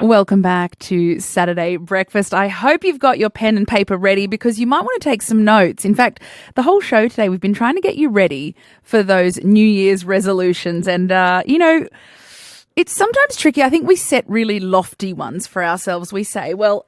Welcome back to Saturday Breakfast. I hope you've got your pen and paper ready because you might want to take some notes. In fact, the whole show today, we've been trying to get you ready for those New Year's resolutions. And, it's sometimes tricky. I think we set really lofty ones for ourselves. We say, well,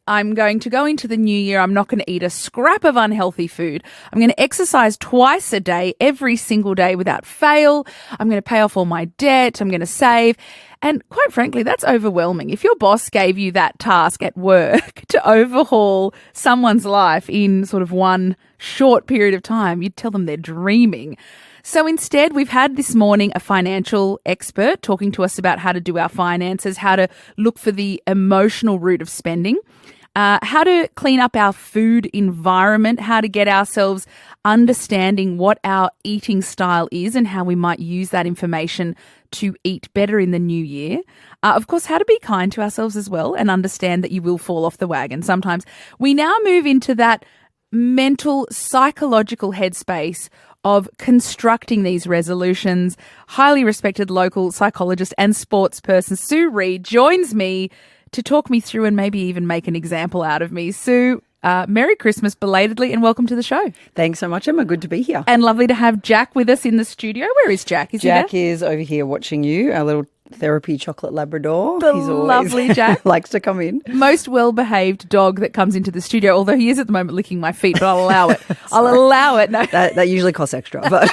I'm going to go into the new year. I'm not going to eat a scrap of unhealthy food. I'm going to exercise twice a day, every single day without fail. I'm going to pay off all my debt. I'm going to save. And quite frankly, that's overwhelming. If your boss gave you that task at work to overhaul someone's life in sort of one short period of time, you'd tell them they're dreaming. So instead, we've had this morning a financial expert talking to us about how to do our finances, how to look for the emotional root of spending, how to clean up our food environment, how to get ourselves understanding what our eating style is and how we might use that information to eat better in the new year. Of course, how to be kind to ourselves as well and understand that you will fall off the wagon sometimes. We now move into that mental, psychological headspace of constructing these resolutions. Highly respected local psychologist and sports person Sue Reid joins me to talk me through and maybe even make an example out of me. Sue, Merry Christmas belatedly and welcome to the show. Thanks so much, Emma. Good to be here. And lovely to have Jack with us in the studio. Where is Jack? Jack is over here watching you, our little therapy chocolate Labrador. He's always lovely Jack. Likes to come in. Most well-behaved dog that comes into the studio, although he is at the moment licking my feet, but I'll allow it. I'll allow it. No. That usually costs extra. But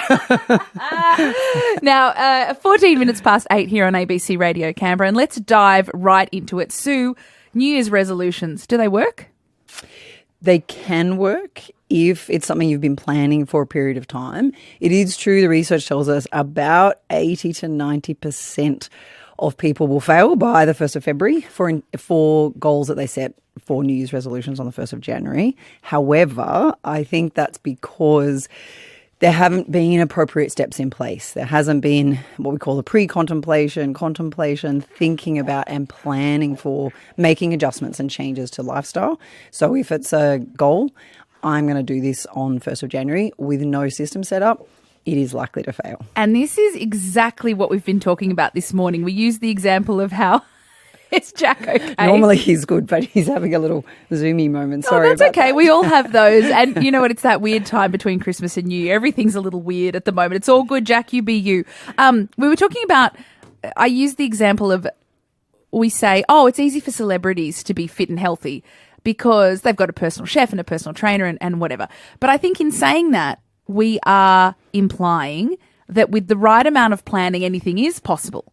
Now, 14 minutes past 8 here on ABC Radio Canberra, and let's dive right into it. Sue, New Year's resolutions, do they work? They can work if it's something you've been planning for a period of time. It is true, the research tells us about 80 to 90% of people will fail by the 1st of February for goals that they set for New Year's resolutions on the 1st of January. However, I think that's because there haven't been appropriate steps in place. There hasn't been what we call the pre-contemplation, contemplation, thinking about and planning for making adjustments and changes to lifestyle. So if it's a goal, I'm going to do this on 1st of January with no system set up, it is likely to fail. And this is exactly what we've been talking about this morning. We used the example of how is Jack okay? Normally he's good, but he's having a little zoomy moment. Sorry that's about okay. that. We all have those. And you know what? It's that weird time between Christmas and New Year. Everything's a little weird at the moment. It's all good, Jack. You be you. We were talking about, I used the example of, we say, it's easy for celebrities to be fit and healthy because they've got a personal chef and a personal trainer and whatever. But I think in saying that, we are implying that with the right amount of planning, anything is possible.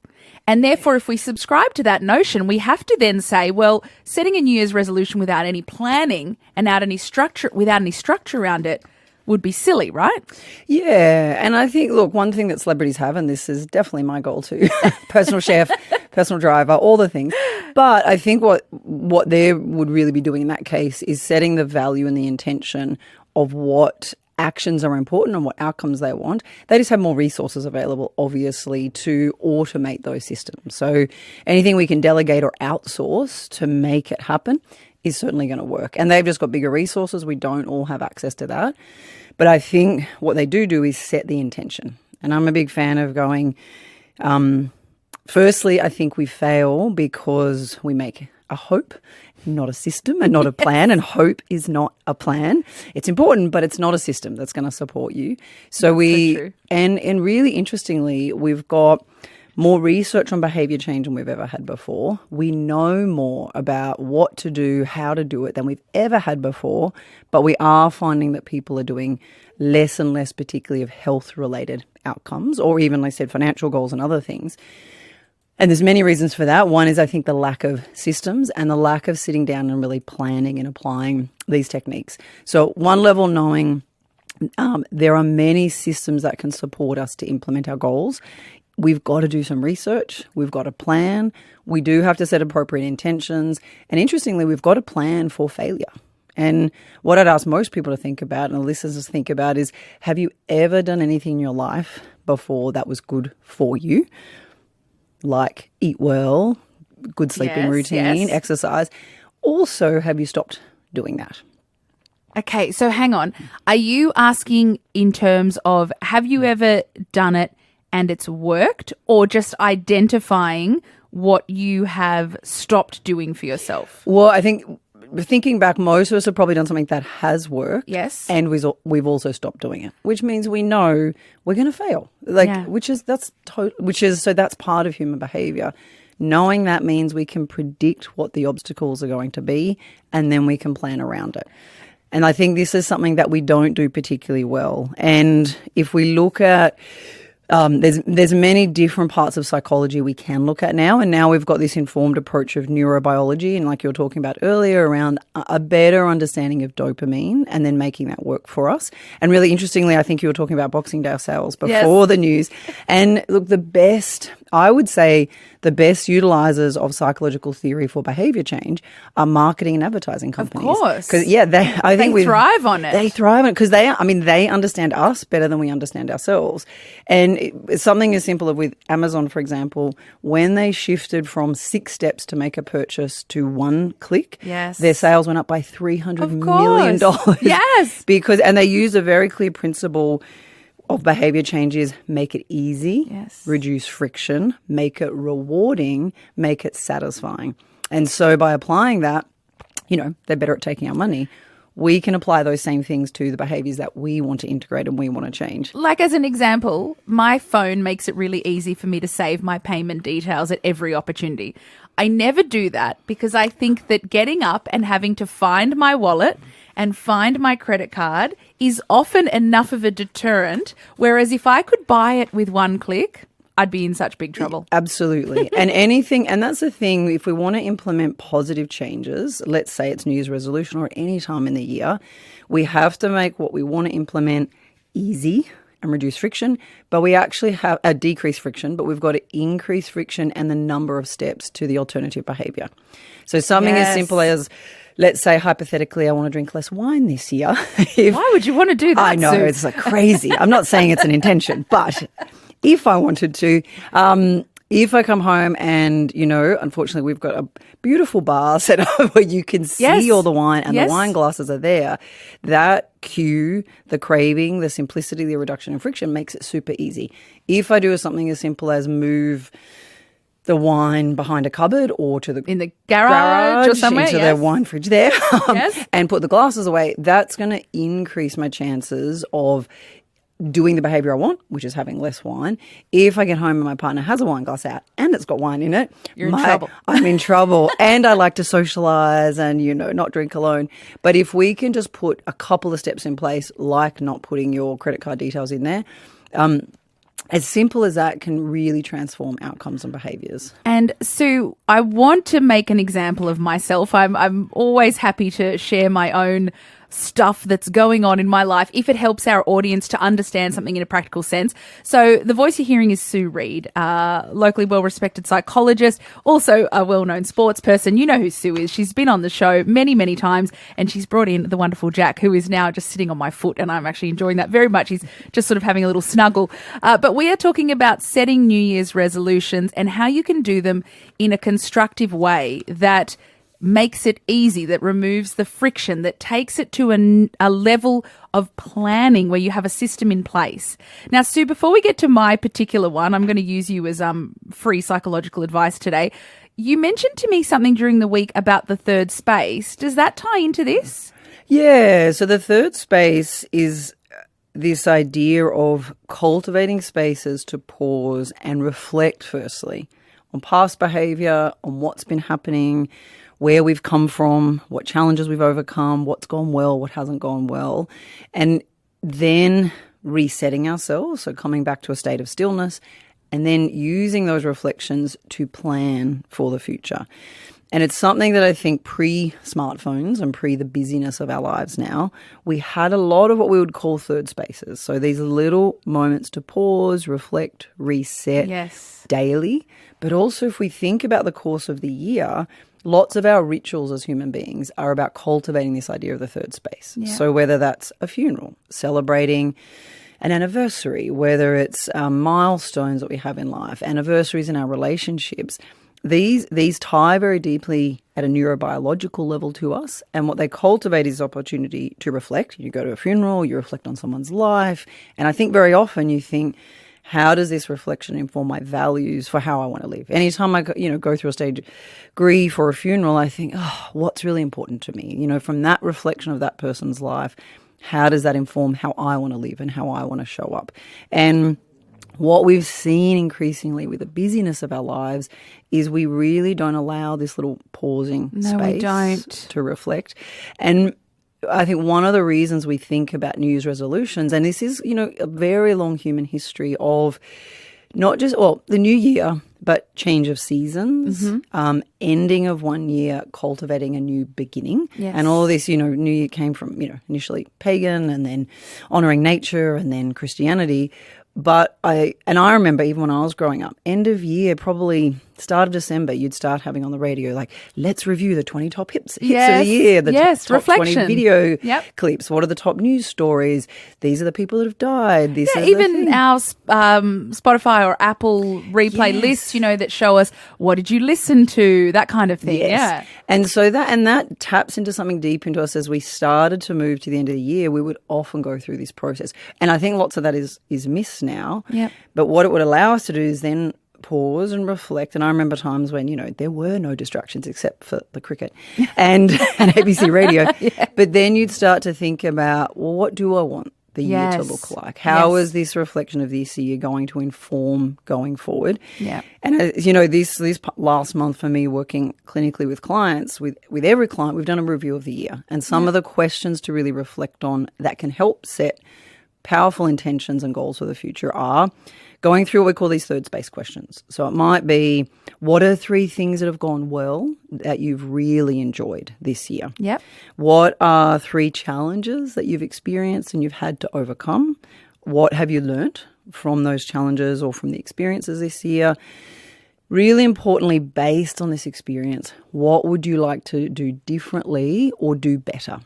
And therefore, if we subscribe to that notion, we have to then say, well, setting a New Year's resolution without any planning and without any structure around it would be silly, right? Yeah. And I think, look, one thing that celebrities have, and this is definitely my goal too, personal chef, personal driver, all the things. But I think what they would really be doing in that case is setting the value and the intention of what actions are important and what outcomes they want. They just have more resources available, obviously, to automate those systems. So anything we can delegate or outsource to make it happen is certainly going to work. And they've just got bigger resources. We don't all have access to that. But I think what they do is set the intention. And I'm a big fan of going, firstly, I think we fail because we make a hope, not a system, and not a plan. And hope is not a plan. It's important, but it's not a system that's going to support you. So and really interestingly, we've got more research on behaviour change than we've ever had before. We know more about what to do, how to do it than we've ever had before. But we are finding that people are doing less and less, particularly of health-related outcomes, or even, like I said, financial goals and other things. And there's many reasons for that. One is, I think, the lack of systems and the lack of sitting down and really planning and applying these techniques. So one level, knowing there are many systems that can support us to implement our goals. We've got to do some research. We've got to plan. We do have to set appropriate intentions. And interestingly, we've got to plan for failure. And what I'd ask most people to think about, and the listeners to think about, is have you ever done anything in your life before that was good for you? Like eat well, good sleeping routine, exercise. Also, have you stopped doing that? Okay, so hang on. Are you asking in terms of have you ever done it and it's worked, or just identifying what you have stopped doing for yourself? Well, I think thinking back, most of us have probably done something that has worked. Yes. And we've also stopped doing it, which means we know we're going to fail. So that's part of human behavior. Knowing that means we can predict what the obstacles are going to be, and then we can plan around it. And I think this is something that we don't do particularly well. And if we look at there's many different parts of psychology we can look at now, and now we've got this informed approach of neurobiology, and like you were talking about earlier, around a better understanding of dopamine and then making that work for us. And really interestingly, I think you were talking about Boxing Day sales before the news. And look, I would say the best utilizers of psychological theory for behavior change are marketing and advertising companies. Of course. Because they thrive on it. They thrive on it because they understand us better than we understand ourselves. And it's something as simple as with Amazon, for example, when they shifted from 6 steps to make a purchase to 1 click, their sales went up by $300 million. Yes. And they use a very clear principle of behavior changes: make it easy, reduce friction, make it rewarding, make it satisfying. And so by applying that, they're better at taking our money. We can apply those same things to the behaviors that we want to integrate and we want to change. Like, as an example, my phone makes it really easy for me to save my payment details at every opportunity. I never do that because I think that getting up and having to find my wallet and find my credit card is often enough of a deterrent, whereas if I could buy it with 1 click, I'd be in such big trouble. Absolutely. And that's the thing, if we want to implement positive changes, let's say it's New Year's resolution or any time in the year, we have to make what we want to implement easy and reduce friction, but we actually have a decrease friction, but we've got to increase friction and the number of steps to the alternative behavior. So something as simple as, let's say, hypothetically, I want to drink less wine this year. Why would you want to do that? I know, Sue? it's like crazy. I'm not saying it's an intention, but if I wanted to, if I come home and, unfortunately we've got a beautiful bar set up where you can see all the wine and the wine glasses are there, that cue, the craving, the simplicity, the reduction in friction makes it super easy. If I do something as simple as move the wine behind a cupboard or in the garage or somewhere, into the wine fridge there, and put the glasses away, that's going to increase my chances of doing the behavior I want, which is having less wine. If I get home and my partner has a wine glass out and it's got wine in it, you're in trouble. I'm in trouble. And I like to socialize and, not drink alone. But if we can just put a couple of steps in place, like not putting your credit card details in there, as simple as that can really transform outcomes and behaviors. And Sue, I want to make an example of myself. I'm always happy to share my own stuff that's going on in my life if it helps our audience to understand something in a practical sense. So the voice you're hearing is Sue Reed, locally well-respected psychologist, also a well-known sports person. You know who Sue is. She's been on the show many, many times, and she's brought in the wonderful Jack, who is now just sitting on my foot, and I'm actually enjoying that very much. He's just sort of having a little snuggle. But we are talking about setting New Year's resolutions and how you can do them in a constructive way that makes it easy, that removes the friction, that takes it to a level of planning where you have a system in place. Now, Sue, before we get to my particular one, I'm going to use you as free psychological advice today. You mentioned to me something during the week about the third space. Does that tie into this? Yeah, so the third space is this idea of cultivating spaces to pause and reflect, firstly, on past behaviour, on what's been happening, where we've come from, what challenges we've overcome, what's gone well, what hasn't gone well, and then resetting ourselves, so coming back to a state of stillness, and then using those reflections to plan for the future. And it's something that I think pre-smartphones and pre the busyness of our lives now, we had a lot of what we would call third spaces. So these little moments to pause, reflect, reset daily. But also if we think about the course of the year, lots of our rituals as human beings are about cultivating this idea of the third space. Yeah. So whether that's a funeral, celebrating an anniversary, whether it's milestones that we have in life, anniversaries in our relationships, these tie very deeply at a neurobiological level to us. And what they cultivate is opportunity to reflect. You go to a funeral, you reflect on someone's life. And I think very often you think, how does this reflection inform my values for how I want to live? Anytime I go through a stage of grief or a funeral, I think, oh, what's really important to me? From that reflection of that person's life, how does that inform how I want to live and how I want to show up? And what we've seen increasingly with the busyness of our lives is we really don't allow this little pausing space to reflect. And I think one of the reasons we think about New Year's resolutions, and this is, a very long human history of not just, the new year, but change of seasons, ending of one year, cultivating a new beginning. Yes. And all of this, New Year came from, initially pagan and then honouring nature and then Christianity. But I remember even when I was growing up, end of year, probably start of December, you'd start having on the radio, like, let's review the 20 top hits of the year, the top reflection. 20 video clips. What are the top news stories? These are the people that have died. Even our Spotify or Apple replay lists, that show us what did you listen to, that kind of thing. Yes. Yeah. And so that taps into something deep into us. As we started to move to the end of the year, we would often go through this process. And I think lots of that is missed now. Yep. But what it would allow us to do is then pause and reflect. And I remember times when, there were no distractions except for the cricket and ABC Radio. But then you'd start to think about, well, what do I want the year to look like? How is this reflection of this year going to inform going forward? Yeah. And this last month for me, working clinically with clients, with every client, we've done a review of the year. And some of the questions to really reflect on that can help set powerful intentions and goals for the future are going through what we call these third space questions. So it might be, what are 3 things that have gone well that you've really enjoyed this year? Yep. What are 3 challenges that you've experienced and you've had to overcome? What have you learnt from those challenges or from the experiences this year? Really importantly, based on this experience, what would you like to do differently or do better?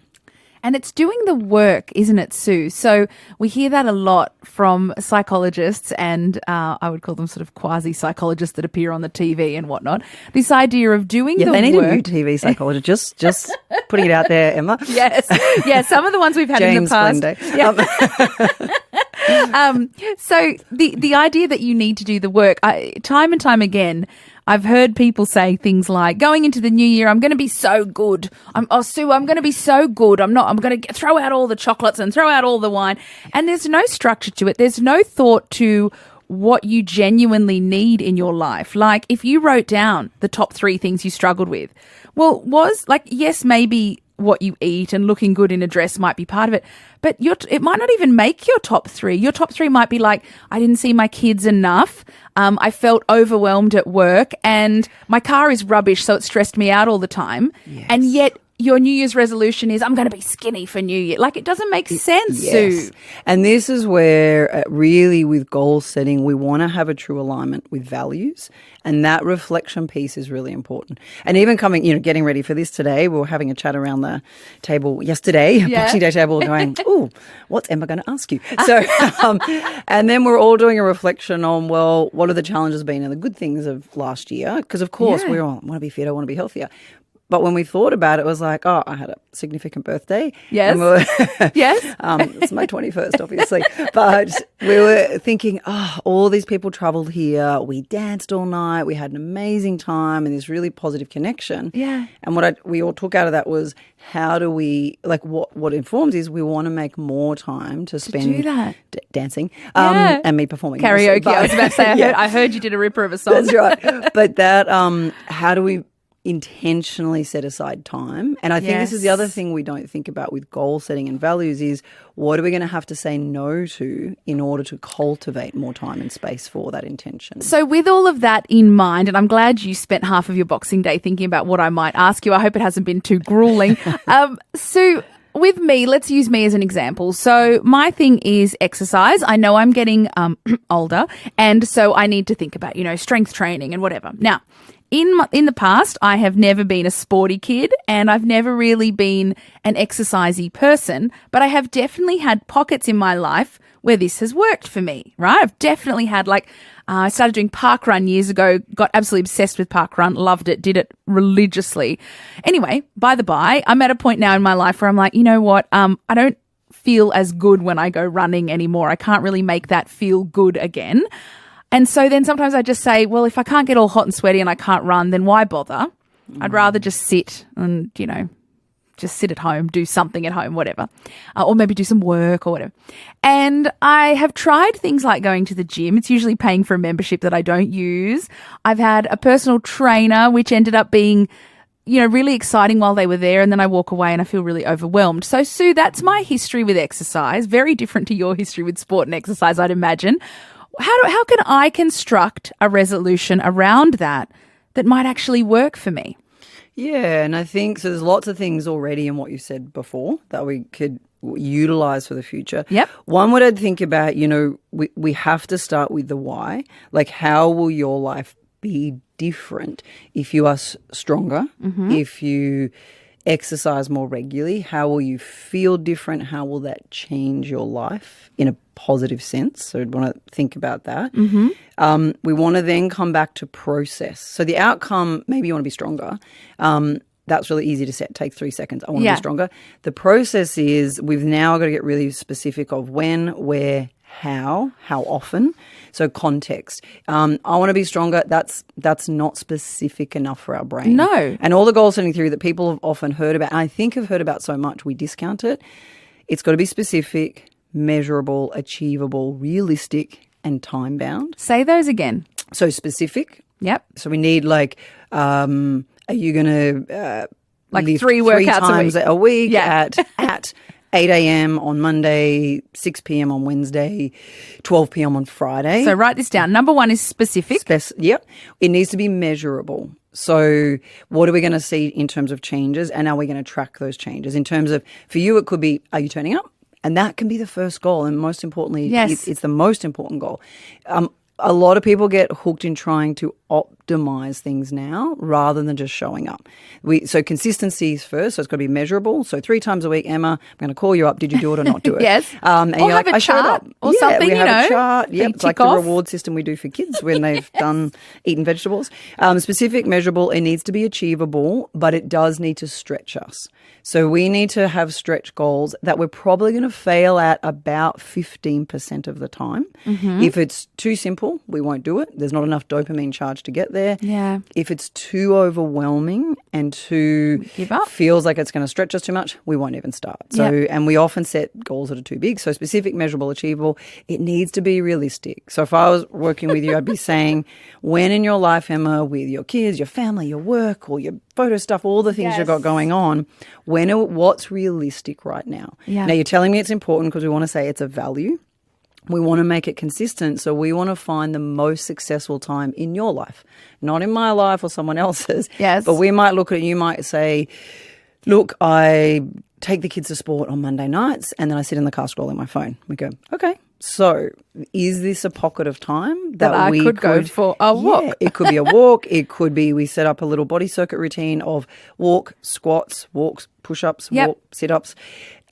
And it's doing the work, isn't it, Sue? So we hear that a lot from psychologists and I would call them sort of quasi-psychologists that appear on the TV and whatnot. This idea of doing the work. Yeah, they need a new TV psychologist. Just putting it out there, Emma. Yes. Yeah, some of the ones we've had in the past. So the idea that you need to do the work, time and time again, I've heard people say things like, going into the new year, I'm going to be so good. Sue, I'm going to be so good. I'm going to throw out all the chocolates and throw out all the wine. And there's no structure to it. There's no thought to what you genuinely need in your life. Like if you wrote down the top 3 things you struggled with, yes, maybe what you eat and looking good in a dress might be part of it, but it might not even make your top 3. Your top 3 might be like, I didn't see my kids enough. I felt overwhelmed at work and my car is rubbish, so it stressed me out all the time. Yes. And yet your New Year's resolution is, I'm going to be skinny for New Year. Like, it doesn't make sense, Sue. And this is where really with goal setting, we want to have a true alignment with values. And that reflection piece is really important. And even getting ready for this today, we were having a chat around the table yesterday, Boxing Day table, going, ooh, what's Emma going to ask you? So, and then we're all doing a reflection on, well, what are the challenges been and the good things of last year? Because of course we all want to be fit, I want to be healthier. But when we thought about it, it was like, I had a significant birthday. Yes. Yes. It's my 21st, obviously. But we were thinking, all these people travelled here. We danced all night. We had an amazing time and this really positive connection. Yeah. And what we all took out of that was, how do we, what informs is we want to make more time to spend do that. Dancing and me performing. Karaoke. I was about to say, I heard you did a ripper of a song. That's right. But that, how do we intentionally set aside time? And I think this is the other thing we don't think about with goal setting and values is, what are we going to have to say no to in order to cultivate more time and space for that intention? So with all of that in mind, and I'm glad you spent half of your Boxing Day thinking about what I might ask you. I hope it hasn't been too grueling. Sue, with me, let's use me as an example. So my thing is exercise. I know I'm getting older, and so I need to think about, strength training and whatever. Now, in the past, I have never been a sporty kid and I've never really been an exercisey person, but I have definitely had pockets in my life where this has worked for me, right? I've definitely had I started doing parkrun years ago, got absolutely obsessed with parkrun, loved it, did it religiously. Anyway, by the by, I'm at a point now in my life where I'm like, you know what? I don't feel as good when I go running anymore. I can't really make that feel good again. And so then sometimes I just say, well, if I can't get all hot and sweaty and I can't run, then why bother? I'd rather just sit and, just sit at home, do something at home, whatever, or maybe do some work or whatever. And I have tried things like going to the gym. It's usually paying for a membership that I don't use. I've had a personal trainer, which ended up being, really exciting while they were there. And then I walk away and I feel really overwhelmed. So, Sue, that's my history with exercise. Very different to your history with sport and exercise, I'd imagine. How can I construct a resolution around that might actually work for me? Yeah, and I think so there's lots of things already in what you said before that we could utilize for the future. Yep. One, what I'd think about, we have to start with the why. Like, how will your life be different if you are stronger, if you exercise more regularly? How will you feel different? How will that change your life in a positive sense? So I'd want to think about that. We want to then come back to process. So the outcome, maybe you want to be stronger. That's really easy to set. Take 3 seconds. I want to be stronger. The process is we've now got to get really specific of when, where, how often. So context. I want to be stronger. That's not specific enough for our brain. No. And all the goal setting theory that people have often heard about, and I think have heard about so much, we discount it. It's got to be specific, measurable, achievable, realistic, and time bound. Say those again. So specific. Yep. So we need are you going to like 3 workouts times a week at 8 a.m. on Monday, 6 p.m. on Wednesday, 12 p.m. on Friday. So write this down. Number 1 is specific. Yep. It needs to be measurable. So what are we going to see in terms of changes, and are we going to track those changes? In terms of, for you, it could be, are you turning up? And that can be the first goal. And most importantly, it's the most important goal. A lot of people get hooked in trying to optimize things now rather than just showing up. So consistency is first, so it's got to be measurable. So 3 times a week, Emma, I'm going to call you up. Did you do it or not do it? Yes. And or you're have like, a I showed chart up. or something, we have a chart. Yep, it's like the off. reward system we do for kids when they've done eaten vegetables. Specific, measurable, it needs to be achievable, but it does need to stretch us. So we need to have stretch goals that we're probably going to fail at about 15% of the time. If it's too simple, we won't do it. There's not enough dopamine charge to get there. Yeah. If it's too overwhelming and too give up, feels like it's going to stretch us too much, we won't even start. So, and we often set goals that are too big. So specific, measurable, achievable. It needs to be realistic. So if I was working with you, I'd be saying, when in your life, Emma, with your kids, your family, your work, or your photo stuff, all the things you've got going on, what's realistic right now? Yeah. Now, you're telling me it's important because we want to say it's a value. We want to make it consistent. So we want to find the most successful time in your life, not in my life or someone else's. Yes. But we might look at it, you might say, look, I take the kids to sport on Monday nights and then I sit in the car scrolling my phone. We go, okay, so is this a pocket of time that I we could go for a walk? Yeah, it could be a walk. It could be we set up a little body circuit routine of walk, squats, walks, push-ups, walk, sit-ups.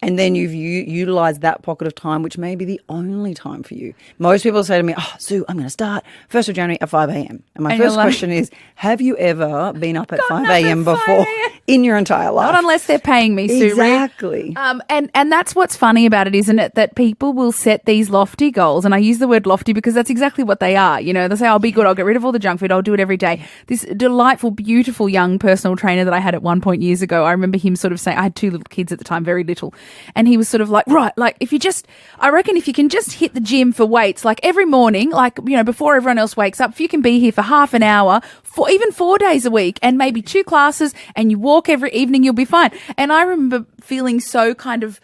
And then you've utilised that pocket of time, which may be the only time for you. Most people say to me, oh, Sue, I'm going to start 1st of January at 5 a.m. And my first question is, have you ever been up at 5 a.m. before in your entire life? Not unless they're paying me, Sue. Exactly. And that's what's funny about it, isn't it? That people will set these lofty goals. And I use the word lofty because that's exactly what they are. You know, they say, I'll be good. I'll get rid of all the junk food. I'll do it every day. This delightful, beautiful young personal trainer that I had at one point years ago, I remember him sort of saying, I had 2 little kids at the time, very little. And he was sort of like, right, like I reckon if you can just hit the gym for weights, like every morning, like, you know, before everyone else wakes up, if you can be here for half an hour, for even 4 days a week and maybe 2 classes and you walk every evening, you'll be fine. And I remember feeling so kind of,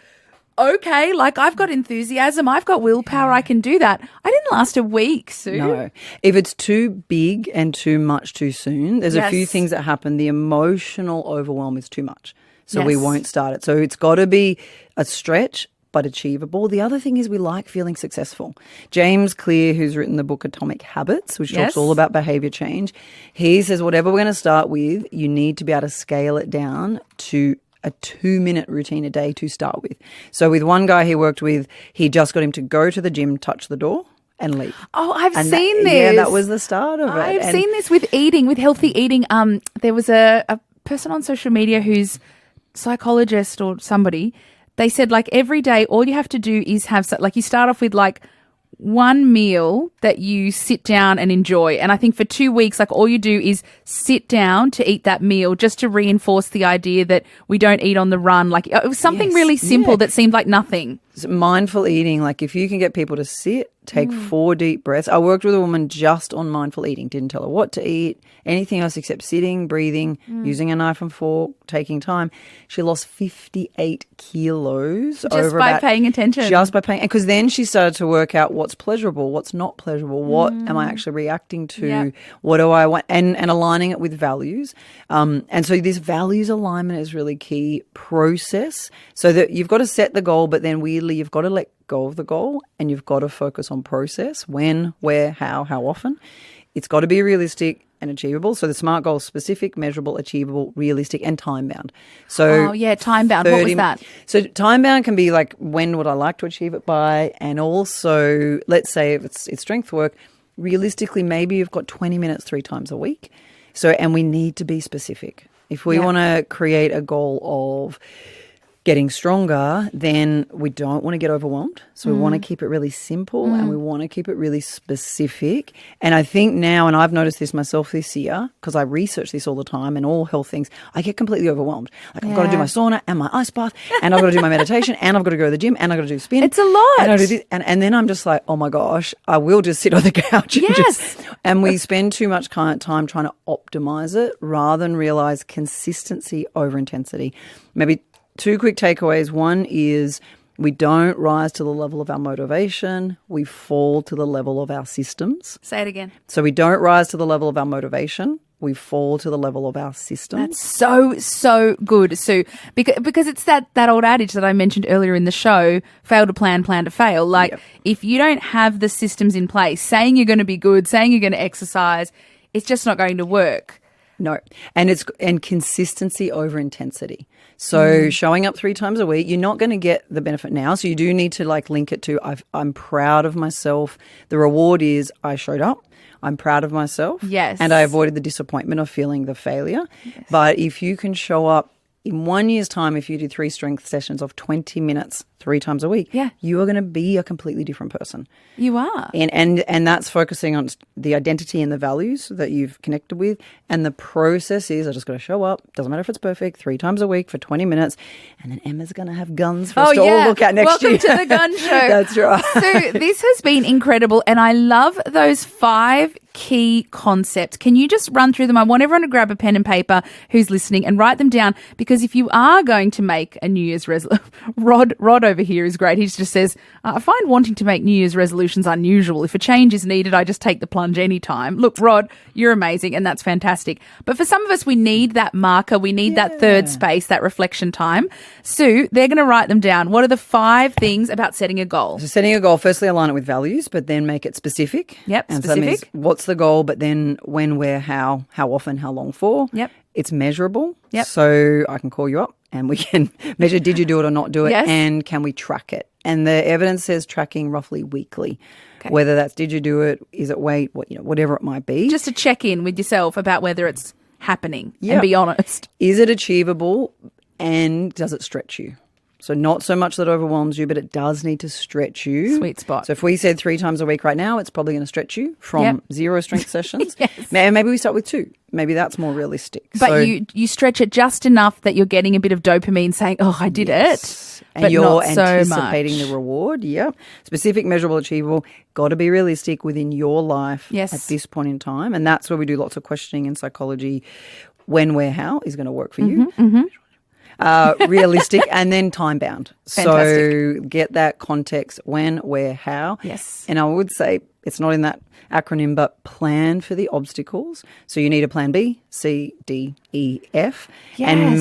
okay, like I've got enthusiasm, I've got willpower, I can do that. I didn't last a week, Sue. No. If it's too big and too much too soon, there's a few things that happen. The emotional overwhelm is too much. So we won't start it. So it's got to be a stretch, but achievable. The other thing is we like feeling successful. James Clear, who's written the book Atomic Habits, which talks all about behaviour change, he says whatever we're going to start with, you need to be able to scale it down to a 2-minute routine a day to start with. So with one guy he worked with, he just got him to go to the gym, touch the door, and leave. Oh, I've seen this. Yeah, that was the start of it. I've seen this with eating, with healthy eating. There was a person on social media who's psychologist or somebody they said like every day, all you have to do is have, like you start off with like one meal that you sit down and enjoy. And I think for 2 weeks, like all you do is sit down to eat that meal just to reinforce the idea that we don't eat on the run. Like it was something really simple that seemed like nothing. So mindful eating, like if you can get people to sit, take 4 deep breaths. I worked with a woman just on mindful eating, didn't tell her what to eat, anything else except sitting, breathing, using a knife and fork, taking time. She lost 58 kilos just by paying attention. Just by paying, because then she started to work out what's pleasurable, what's not pleasurable, what am I actually reacting to, what do I want, and aligning it with values. And so this values alignment is really key process, so that you've got to set the goal, but then weirdly you've got to let go of the goal and you've got to focus on process, when, where, how often. It's got to be realistic and achievable. So the SMART goal is specific, measurable, achievable, realistic, and time-bound. So time-bound. What was that? So time-bound can be like, when would I like to achieve it by? And also, let's say if it's strength work, realistically, maybe you've got 20 minutes 3 times a week. So, and we need to be specific. If we want to create a goal of getting stronger, then we don't want to get overwhelmed. So we want to keep it really simple and we want to keep it really specific. And I think now, and I've noticed this myself this year, because I research this all the time and all health things, I get completely overwhelmed. Like I've got to do my sauna and my ice bath and I've got to do my meditation and I've got to go to the gym and I've got to do spin. It's a lot. And I do this, and then I'm just like, oh my gosh, I will just sit on the couch. And we spend too much time trying to optimize it rather than realize consistency over intensity. Maybe 2 quick takeaways. One is we don't rise to the level of our motivation. We fall to the level of our systems. Say it again. So we don't rise to the level of our motivation. We fall to the level of our systems. That's so good, Sue. Because it's that old adage that I mentioned earlier in the show, fail to plan to fail. Like if you don't have the systems in place, saying you're going to be good, saying you're going to exercise, it's just not going to work. No. And consistency over intensity. So showing up 3 times a week, you're not going to get the benefit now. So you do need to like link it to I'm proud of myself. The reward is I showed up. I'm proud of myself. Yes. And I avoided the disappointment of feeling the failure. Yes. But if you can show up in 1 year's time, if you do 3 strength sessions of 20 minutes 3 times a week, you are going to be a completely different person. You are. And that's focusing on the identity and the values that you've connected with. And the process is I just got to show up. Doesn't matter if it's perfect, 3 times a week for 20 minutes. And then Emma's going to have guns for us to all look at next year. Welcome to the gun show. That's right. So this has been incredible. And I love those 5 key concepts. Can you just run through them? I want everyone to grab a pen and paper who's listening and write them down, because if you are going to make a New Year's resolution, Rod over here is great. He just says, I find wanting to make New Year's resolutions unusual. If a change is needed, I just take the plunge anytime. Look, Rod, you're amazing and that's fantastic. But for some of us, we need that marker. We need that third space, that reflection time. Sue, they're going to write them down. What are the 5 things about setting a goal? So setting a goal, firstly align it with values, but then make it specific. Yep, and specific. So that means what's the goal, but then when, where, how often, how long for. Yep. It's measurable. Yep. So I can call you up and we can measure, did you do it or not do it? Yes. And can we track it? And the evidence says tracking roughly weekly. Okay. Whether that's did you do it, is it weight, whatever it might be. Just to check in with yourself about whether it's happening and be honest. Is it achievable and does it stretch you? So not so much that overwhelms you, but it does need to stretch you. Sweet spot. So if we said 3 times a week right now, it's probably going to stretch you from 0 strength sessions. Yes. Maybe we start with 2. Maybe that's more realistic. But so, you stretch it just enough that you're getting a bit of dopamine saying, oh, I did it. And but you're not so anticipating much. the reward. Yeah. Specific, measurable, achievable. Got to be realistic within your life at this point in time. And that's where we do lots of questioning in psychology. When, where, how is going to work for you. Realistic and then time bound. Fantastic. So get that context, when, where, how. Yes. And I would say it's not in that acronym, but plan for the obstacles. So you need a plan B, C, D, E, F. Yes. And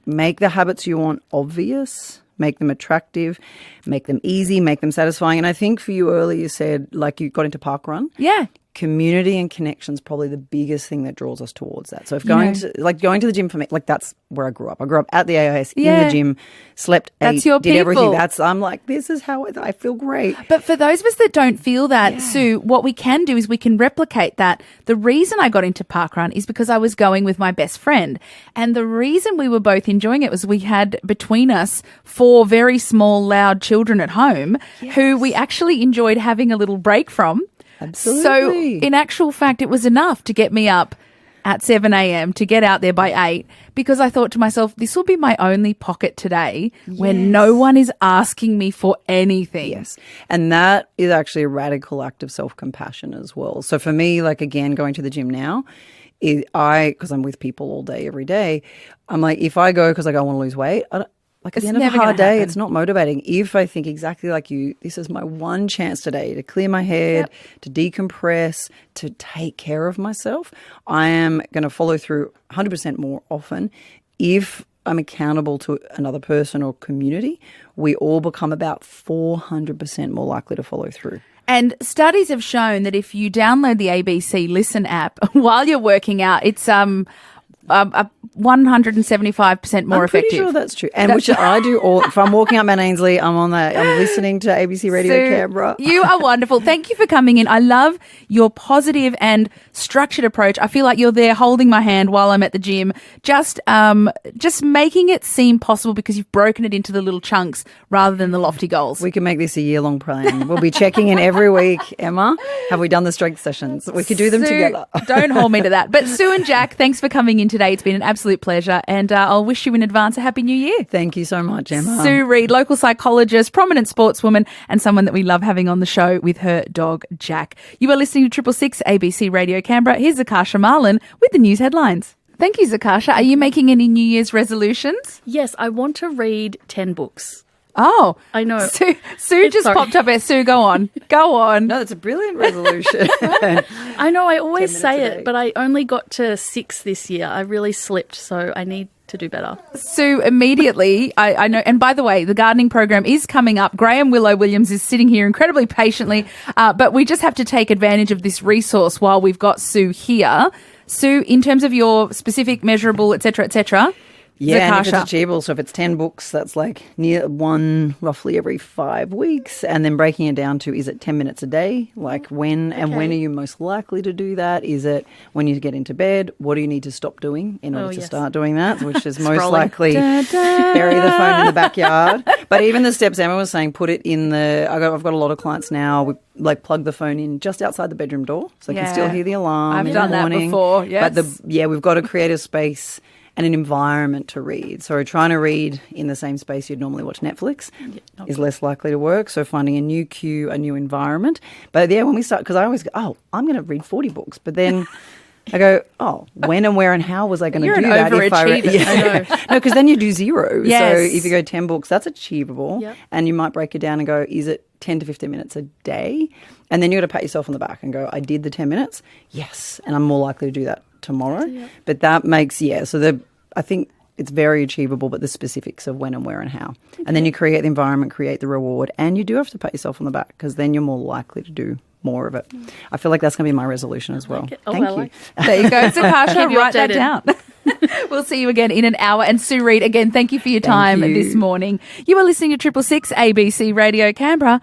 make the habits you want obvious. Make them attractive, make them easy, make them satisfying. And I think for you earlier, you said like you got into park run. Yeah. community and connection's probably the biggest thing that draws us towards that. So if going to the gym for me, like that's where I grew up. I grew up at the AIS in the gym, slept, that's ate, your did people. everything. I'm like, this is how I feel great. But for those of us that don't feel that, Sue, what we can do is we can replicate that. The reason I got into parkrun is because I was going with my best friend. And the reason we were both enjoying it was we had between us 4 very small, loud children at home who we actually enjoyed having a little break from. Absolutely. So in actual fact, it was enough to get me up at 7 a.m. to get out there by 8 because I thought to myself, this will be my only pocket today when no one is asking me for anything. Yes. And that is actually a radical act of self-compassion as well. So for me, like again, going to the gym now, because I'm with people all day, every day, I'm like, if I go because I want to lose weight, at the end of a hard day, it's not motivating. If I think exactly like you, this is my one chance today to clear my head, to decompress, to take care of myself, I am going to follow through 100% more often. If I'm accountable to another person or community, we all become about 400% more likely to follow through. And studies have shown that if you download the ABC Listen app while you're working out, it's 175% more effective. I'm pretty sure that's true. And which I do if I'm walking up Mount Ainslie, I'm on that. I'm listening to ABC Radio Canberra. You are wonderful. Thank you for coming in. I love your positive and structured approach. I feel like you're there holding my hand while I'm at the gym, just making it seem possible because you've broken it into the little chunks rather than the lofty goals. We can make this a year-long plan. We'll be checking in every week, Emma. Have we done the strength sessions? We could do them together. Don't hold me to that. But Sue and Jack, thanks for coming in today. It's been an absolute pleasure, and I'll wish you in advance a happy new year. Thank you so much, Emma. Sue Reid, local psychologist, prominent sportswoman, and someone that we love having on the show with her dog, Jack. You are listening to 666 ABC Radio Canberra. Here's Zakasha Marlin with the news headlines. Thank you, Zakasha. Are you making any New Year's resolutions? Yes, I want to read 10 books. Oh, I know. Sue just popped up there. Sue, go on. Go on. No, that's a brilliant resolution. I know, I always say a day. it, but I only got to 6 this year. I really slipped, so I need to do better. Sue, immediately, I know, and by the way, the gardening program is coming up. Graham Willow-Williams is sitting here incredibly patiently, but we just have to take advantage of this resource while we've got Sue here. Sue, in terms of your specific, measurable, et cetera, yeah, and if it's achievable, so if it's 10 books, that's like near one roughly every 5 weeks. And then breaking it down to, is it 10 minutes a day? Like when and when are you most likely to do that? Is it when you get into bed? What do you need to stop doing in order to start doing that? Which is most likely bury the phone in the backyard. But even the steps Emma was saying, put it in I've got a lot of clients now, we plug the phone in just outside the bedroom door so they can still hear the alarm in the morning. That before, yes. But we've got to create a space and an environment to read. So trying to read in the same space you'd normally watch Netflix is less likely to work. So finding a new cue, a new environment. But when we start, because I always go, I'm going to read 40 books. But then I go, when and where and how was I going to do that? You're an overachiever. No, because then you do 0. Yes. So if you go 10 books, that's achievable. Yep. And you might break it down and go, is it 10 to 15 minutes a day? And then you've got to pat yourself on the back and go, I did the 10 minutes. Yes. And I'm more likely to do that tomorrow. Yep. But that makes, I think it's very achievable, but the specifics of when and where and how. Okay. And then you create the environment, create the reward, and you do have to pat yourself on the back because then you're more likely to do more of it. I feel like that's going to be my resolution as well. Thank you. There you go, Zakasha. Write that down. We'll see you again in an hour. And Sue Reid, again, thank you for your time this morning. You are listening to 666 ABC Radio Canberra.